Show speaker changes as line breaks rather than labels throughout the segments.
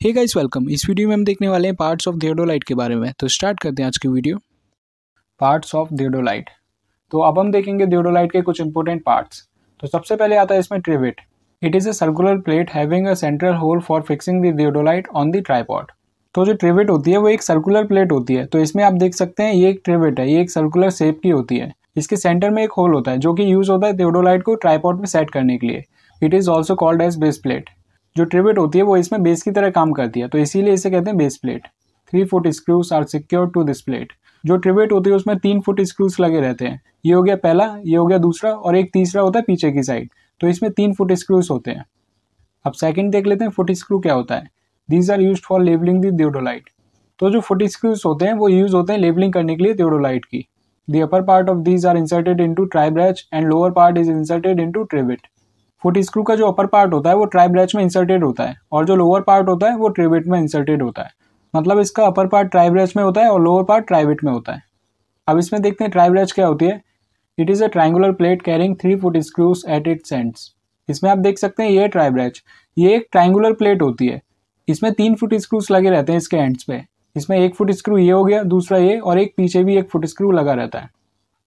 हे guys welcome. इस video में हम देखने वाले हैं पार्ट्स ऑफ थियोडोलाइट के बारे में। तो स्टार्ट करते हैं आज की वीडियो। Parts of theodolite. तो अब हम देखेंगे थियोडोलाइट के कुछ इंपॉर्टेंट पार्ट्स। तो सबसे पहले आता है इसमें trivet. It is a circular plate having a central hole for fixing the theodolite on the tripod. तो जो ट्रिवेट होती है वो एक सर्कुलर प्लेट होती है। तो इसमें आप देख सकते हैं ये एक ट्रिवेट है, ये एक सर्कुलर शेप की होती है। इसके सेंटर में एक होल होता है जो कि यूज होता है थियोडोलाइट को ट्राइपॉड में सेट करने के लिए। It is also called as base plate. जो ट्रिवेट होती है वो इसमें बेस की तरह काम करती है, तो इसीलिए इसे कहते हैं base plate. 3 foot screws are secured to this plate. जो ट्रिवेट होती है उसमें 3 फुट स्क्रूज लगे रहते हैं। ये हो गया पहला, ये हो गया दूसरा और एक तीसरा होता है पीछे की साइड। तो इसमें 3 फुट स्क्रूज होते हैं। अब सेकंड देख लेते हैं फुट स्क्रू क्या होता है। These are used for levelling the theodolite. तो जो फुट स्क्रूज होते हैं वो यूज होते हैं लेबलिंग करने के लिए थियोडोलाइट की। The upper part of these are inserted into tribrach and lower part is inserted into trivet. Foot screw का जो अपर पार्ट होता है वो ट्राई ब्रैच में इंसर्टेड होता है और जो लोअर पार्ट होता है वो ट्रिवेट में इंसर्टेड होता है। मतलब इसका अपर पार्ट ट्राई ब्रैच में होता है और लोअर पार्ट ट्राइवेट में होता है। अब इसमें देखते हैं ट्राई ब्रैच क्या होती है। It is a triangular plate carrying 3 foot screws at its ends. इसमें आप देख सकते हैं ये ट्राई ब्रैच, ये एक ट्रायंगुलर प्लेट होती है। इसमें 3 फुट स्क्रूज लगे रहते हैं इसके एंड्स पे। इसमें 1 फुट स्क्रू ये हो गया, दूसरा ये और एक पीछे भी 1 फुट स्क्रू लगा रहता है।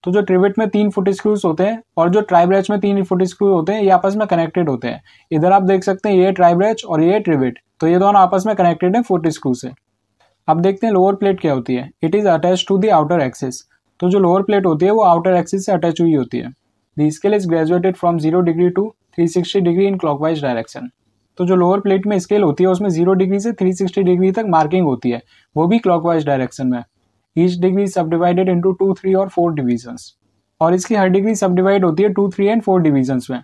तो जो ट्रिवेट में 3 फुट स्क्रूज होते हैं और जो ट्राई ब्रैच में 3 फुट स्क्रू होते हैं ये आपस में कनेक्टेड होते हैं। इधर आप देख सकते हैं ये ट्राई ब्रैच और ये ट्रिवेट, तो ये दोनों आपस में कनेक्टेड है फुट स्क्रू से। अब देखते हैं लोअर प्लेट क्या होती है। It is attach to the outer axis. तो जो लोअर प्लेट होती है वो आउटर एक्सिस से अटैच हुई होती है। The scale is graduated from 0 degree to 360 degree in clockwise direction. तो जो लोअर प्लेट में स्केल होती है उसमें 0 डिग्री से 360 डिग्री तक मार्किंग होती है, वो भी क्लॉकवाइज डायरेक्शन में। ईच डिग्री सब डिवाइडेड इंटू 2, 3 और 4 डिविजन्स। और इसकी हर डिग्री सब डिवाइड होती है 2, 3 एंड 4 डिविजन्स में।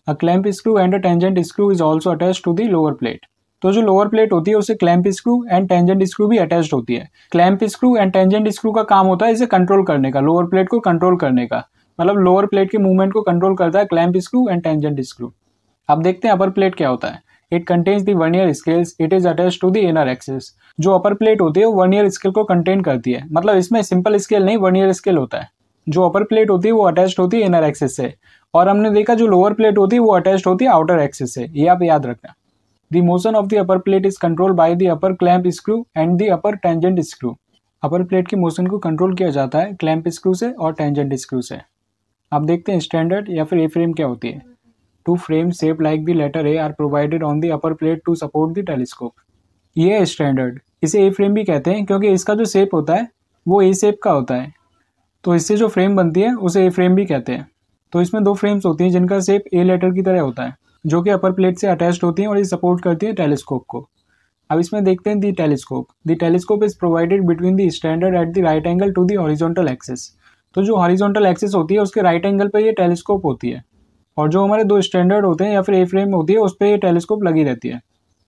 A clamp screw and a tangent screw is also attach to the lower plate. तो जो लोअर प्लेट होती है उसे clamp screw and tangent screw भी अटैच्ड होती है। Clamp screw and tangent screw का काम होता है इसे कंट्रोल करने का, लोअर प्लेट को कंट्रोल करने का। मतलब लोअर प्लेट के मूवमेंट को कंट्रोल करता है clamp screw and tangent screw. अब देखते हैं अपर प्लेट क्या होता है। It contains the vernier scales. It is attached to the inner axis. जो अपर प्लेट होती है वो वर्नियर स्केल को कंटेन करती है। मतलब इसमें सिंपल स्केल नहीं, वर्नियर स्केल होता है। जो अपर प्लेट होती है वो अटैच्ड होती है इनर एक्सिस से, और हमने देखा जो लोअर प्लेट होती है वो अटैच्ड होती है आउटर एक्सिस से। ये आप याद रखना। The motion of the upper plate is control by the upper clamp screw and the upper tangent screw. Upper plate की मोशन को कंट्रोल किया जाता है क्लैंप स्क्रू से और टेंजेंट स्क्रू से। अब देखते हैं स्टैंडर्ड या फिर ए फ्रेम क्या होती है। 2 frames shaped like the letter A are provided on the upper plate to support the telescope। ये है स्टैंडर्ड। इसे ए फ्रेम भी कहते हैं क्योंकि इसका जो शेप होता है वो ए शेप का होता है, तो इससे जो फ्रेम बनती है उसे ए फ्रेम भी कहते हैं। तो इसमें 2 फ्रेम्स होती हैं जिनका शेप ए लेटर की तरह होता है, जो कि अपर प्लेट से अटैच्ड होती हैं और ये सपोर्ट करती है टेलीस्कोप को। अब इसमें देखते हैं the telescope. The telescope is provided between the standard at the right angle to the horizontal axis. तो जो हॉरिजॉन्टल एक्सिस होती है उसके राइट एंगल पे ये टेलीस्कोप होती है, और जो हमारे 2 स्टैंडर्ड होते हैं या फिर ए फ्रेम होती है उस पर ये टेलीस्कोप लगी रहती है।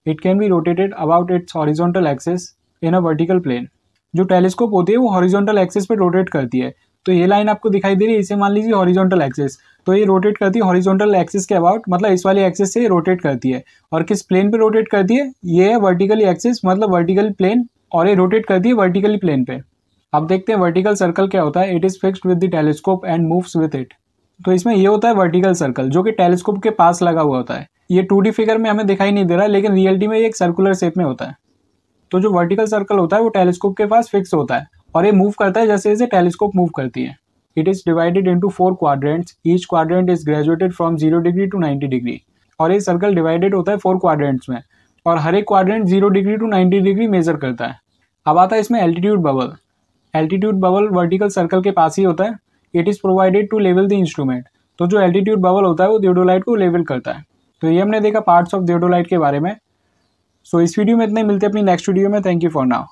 It can be rotated about its horizontal axis in a vertical plane. जो टेलीस्कोप होती है वो हॉरिजॉन्टल एक्सिस पे रोटेट करती है। तो ये लाइन आपको दिखाई दे रही है, इसे मान लीजिए हॉरिजॉन्टल एक्सिस। तो ये रोटेट करती है हॉरिजॉन्टल एक्सिस के अबाउट, मतलब इस वाली एक्सिस से रोटेट करती है। और किस प्लेन पे रोटेट करती है? ये है वर्टिकली एक्सिस, मतलब वर्टिकल प्लेन, और ये रोटेट करती है वर्टिकली प्लेन पे। अब देखते हैं वर्टिकल सर्कल क्या होता है। It is fixed with the telescope and moves with it. तो इसमें ये होता है वर्टिकल सर्कल जो कि टेलीस्कोप के पास लगा हुआ होता है। ये 2D फिगर में हमें दिखाई नहीं दे रहा, लेकिन रियलिटी में ये एक सर्कुलर शेप में होता है। तो जो वर्टिकल सर्कल होता है वो टेलीस्कोप के पास फिक्स होता है और ये मूव करता है जैसे जैसे टेलीस्कोप मूव करती है। It is divided into 4 quadrants. Each quadrant is graduated from 0 degree to 90 degree. और ये सर्कल डिवाइडेड होता है 4 क्वाड्रेंट्स में, और हर एक quadrant 0 degree to 90 degree measure करता है। अब आता है इसमें altitude bubble. Altitude bubble vertical circle के पास ही होता है। It is provided to level the instrument. तो जो एल्टीट्यूड बबल होता है वो थियोडोलाइट को लेवल करता है। तो ये हमने देखा पार्ट्स ऑफ थियोडोलाइट के बारे में। सो इस वीडियो में इतना ही, मिलते हैं अपनी नेक्स्ट वीडियो में। Thank you for now.